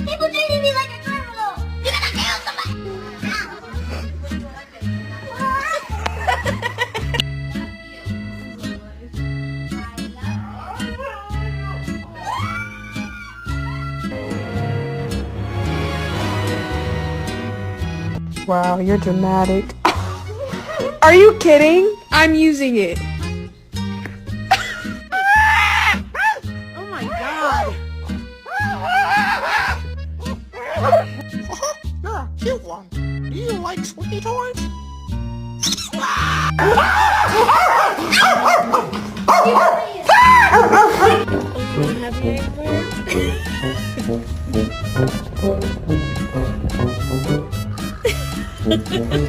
People treating me like a criminal. You're gonna kill somebody. Wow, you're dramatic. Are you kidding? I'm using it. Oh my god. You're a cute one. Do you like squeaky toys? Have you ever?